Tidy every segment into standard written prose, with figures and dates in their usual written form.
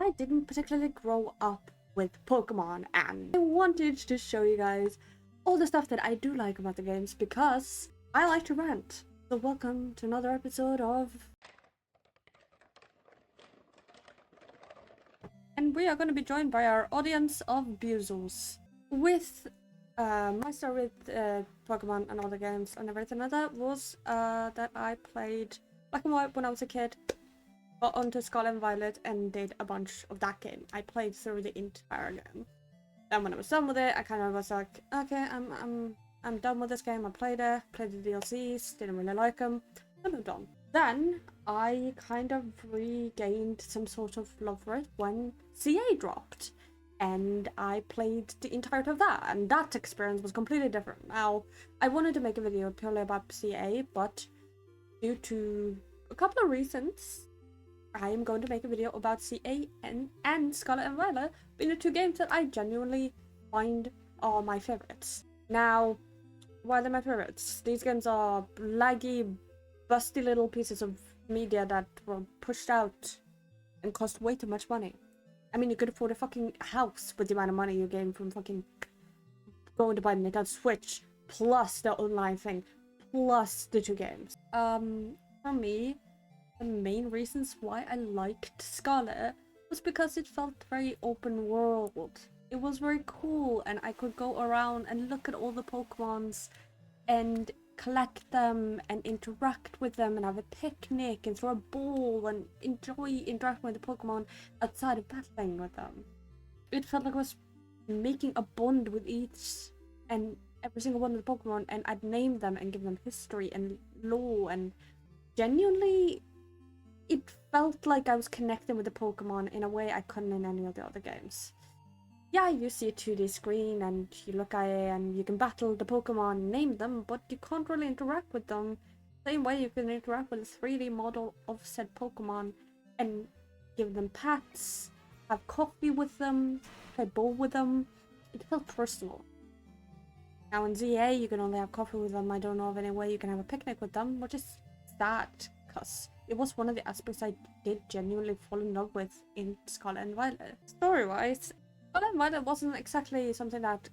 I didn't particularly grow up with Pokemon, and I wanted to show you guys all the stuff that I do like about the games because I like to rant. So welcome to another episode of... And we are going to be joined by our audience of Buzos. With my story with Pokemon and other games and everything like that was that I played Black and White when I was a kid, got onto Scarlet and Violet and did a bunch of that game. I played through the entire game. Then when I was done with it, I kind of was like, okay, I'm done with this game. I played the DLCs, didn't really like them, I moved on. Then I kind of regained some sort of love for it when CA dropped, and I played the entirety of that, and that experience was completely different. Now, I wanted to make a video purely about CA, but due to a couple of reasons, I am going to make a video about CA and Scarlet and Violet being the two games that I genuinely find are my favorites. Now, why are they my favorites? These games are laggy, busty little pieces of media that were pushed out and cost way too much money. I mean, you could afford a fucking house with the amount of money you gain from fucking going to buy the Nintendo Switch, plus the online thing, plus the two games. For me, the main reasons why I liked Scarlet was because it felt very open world. It was very cool, and I could go around and look at all the Pokemons and collect them and interact with them and have a picnic and throw a ball and enjoy interacting with the Pokemon outside of battling with them. It felt like I was making a bond with each and every single one of the Pokemon, and I'd name them and give them history and lore, and genuinely it felt like I was connecting with the Pokemon in a way I couldn't in any of the other games. Yeah, you see a 2D screen and you look at it and you can battle the Pokemon and name them, but you can't really interact with them. Same way you can interact with a 3D model of said Pokemon and give them pats, have coffee with them, play ball with them. It felt personal. Now in ZA you can only have coffee with them. I don't know of any way you can have a picnic with them, which is sad, because it was one of the aspects I did genuinely fall in love with in Scarlet and Violet. Story-wise, Scarlet and Violet wasn't exactly something that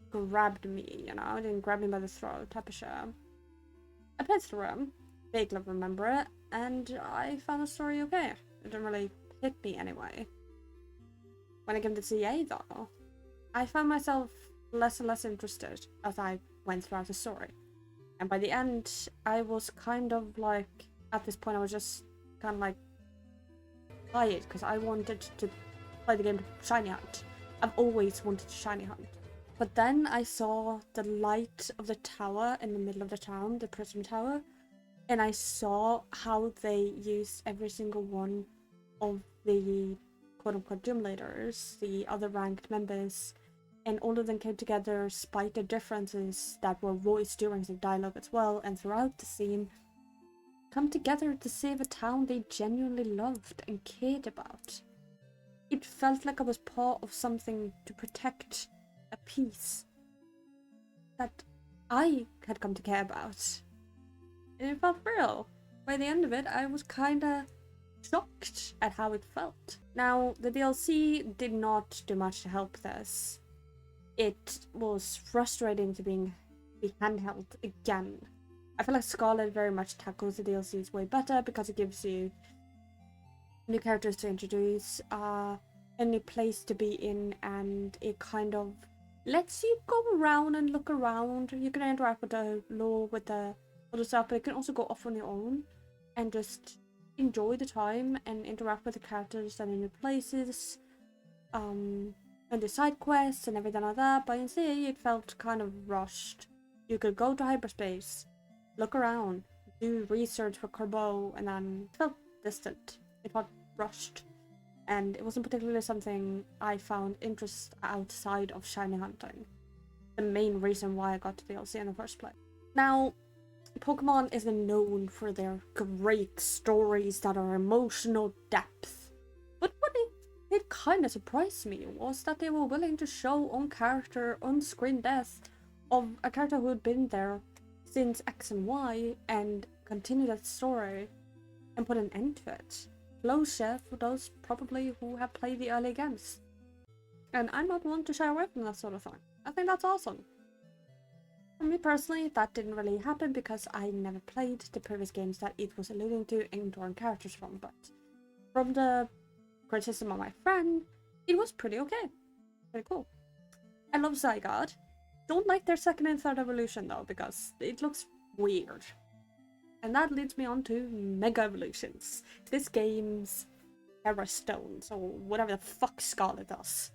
grabbed me, you know, it didn't grab me by the throat type of show. I played through them, vaguely remember it, and I found the story okay. It didn't really hit me anyway. When it came to CA though, I found myself less and less interested as I went throughout the story. And by the end, I was kind of like, at this point I was just kind of like buy it because I wanted to play the game to shiny hunt. I've always wanted to shiny hunt. But then I saw the light of the tower in the middle of the town, the prison tower, and I saw how they used every single one of the quote-unquote gym leaders, the other ranked members, and all of them came together despite the differences that were voiced during the dialogue as well and throughout the scene, come together to save a town they genuinely loved and cared about. It felt like I was part of something to protect a peace that I had come to care about. And it felt real. By the end of it, I was kinda shocked at how it felt. Now, the DLC did not do much to help this. It was frustrating to be handheld again. I feel like Scarlet very much tackles the DLCs way better because it gives you new characters to introduce, a new place to be in, and it kind of lets you go around and look around. You can interact with the lore, with the other stuff, but you can also go off on your own and just enjoy the time and interact with the characters and in new places, and the side quests and everything like that. But in CA it felt kind of rushed. You could go to hyperspace, look around, do research for Corbeau, and then it felt distant. It felt rushed. And it wasn't particularly something I found interest outside of shiny hunting. The main reason why I got to DLC in the first place. Now, Pokemon isn't known for their great stories that are emotional depth. But what it kind of surprised me was that they were willing to show on-screen death of a character who had been there since X and Y and continue that story and put an end to it. closure for those probably who have played the early games. And I'm not one to shy away from that sort of thing. I think that's awesome. For me personally, that didn't really happen because I never played the previous games that it was alluding to and drawing characters from, but from the criticism of my friend, it was pretty okay. Pretty cool. I love Zygarde. Don't like their second and third evolution though, because it looks weird. And that leads me on to Mega Evolutions. This game's Terra Stones, or whatever the fuck Scarlet does.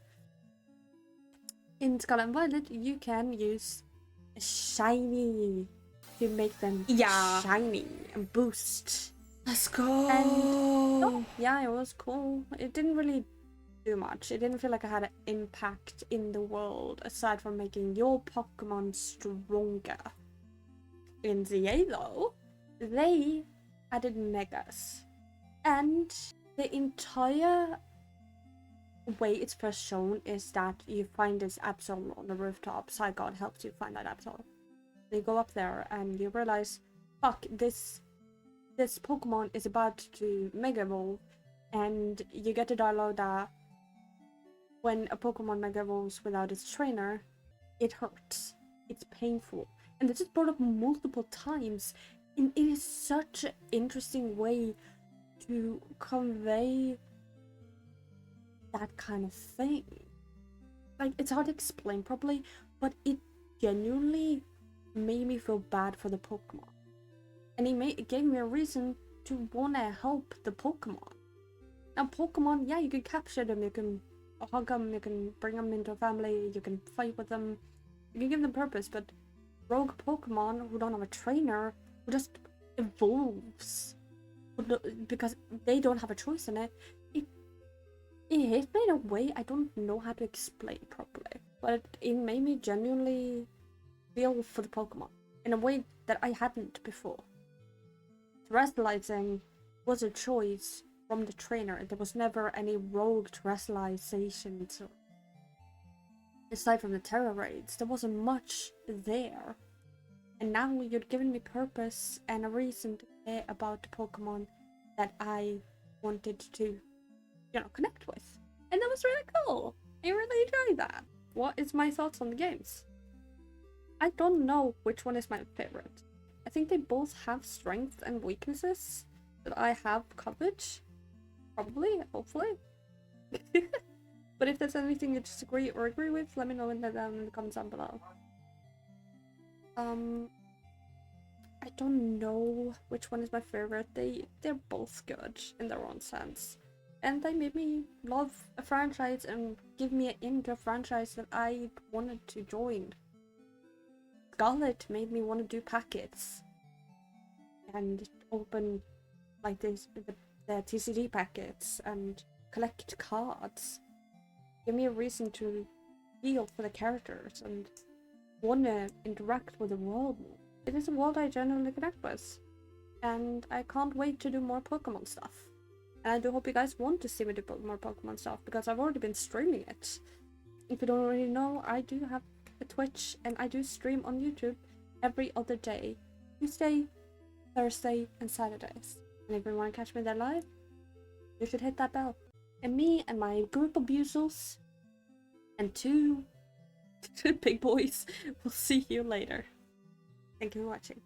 In Scarlet and Violet, you can use a shiny to make them shiny and boost. Let's go! And oh, yeah, it was cool. It didn't really do much. It didn't feel like I had an impact in the world, aside from making your Pokemon stronger. In ZA though, they added Megas. And the entire way it's first shown is that you find this Absol on the rooftop. Zygarde helps you find that Absol. You go up there and you realize, fuck, this Pokemon is about to Mega Evolve, and you get the dialogue that when a Pokemon Mega Evolves without its trainer, it hurts. It's painful. And this is brought up multiple times, and it is such an interesting way to convey that kind of thing. Like, it's hard to explain properly, but it genuinely made me feel bad for the Pokemon. And it gave me a reason to want to help the Pokemon. Now, Pokemon, yeah, you can capture them, you can hug them, you can bring them into a family, you can fight with them, you can give them purpose, but rogue Pokemon who don't have a trainer, who just evolves because they don't have a choice in it, it hit me in a way I don't know how to explain properly. But it made me genuinely feel for the Pokemon in a way that I hadn't before. Terrestrializing was a choice from the trainer. There was never any rogue terrestrializations. Aside from the Terra raids, there wasn't much there. And now you're giving me purpose and a reason to care about the Pokemon that I wanted to, connect with. And that was really cool. I really enjoyed that. What is my thoughts on the games? I don't know which one is my favorite. I think they both have strengths and weaknesses that I have covered. Probably, hopefully. But if there's anything you disagree or agree with, let me know in the comments down below. I don't know which one is my favorite. They're both good in their own sense. And they made me love a franchise and give me into a franchise that I wanted to join. Scarlet made me want to do packets and open like the TCG packets and collect cards. Give me a reason to feel for the characters and want to interact with the world more. It is a world I genuinely connect with, and I can't wait to do more Pokemon stuff. And I do hope you guys want to see me do more Pokemon stuff, because I've already been streaming it. If you don't already know, I do have a Twitch, and I do stream on YouTube every other day. Tuesday, Thursday, and Saturdays. And if you want to catch me there live, you should hit that bell. And me and my group of Buzels and two big boys will see you later. Thank you for watching.